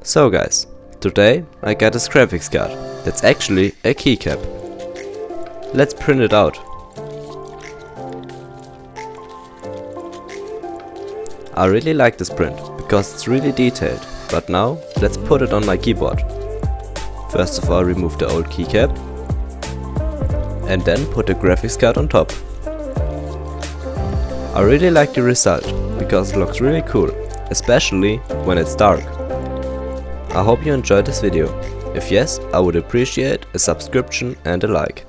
So guys, today I got this graphics card that's actually a keycap. Let's print it out. I really like this print because it's really detailed, but now let's put it on my keyboard. First of all, remove the old keycap and then put the graphics card on top. I really like the result because it looks really cool, especially when it's dark. I hope you enjoyed this video. If yes, I would appreciate a subscription and a like.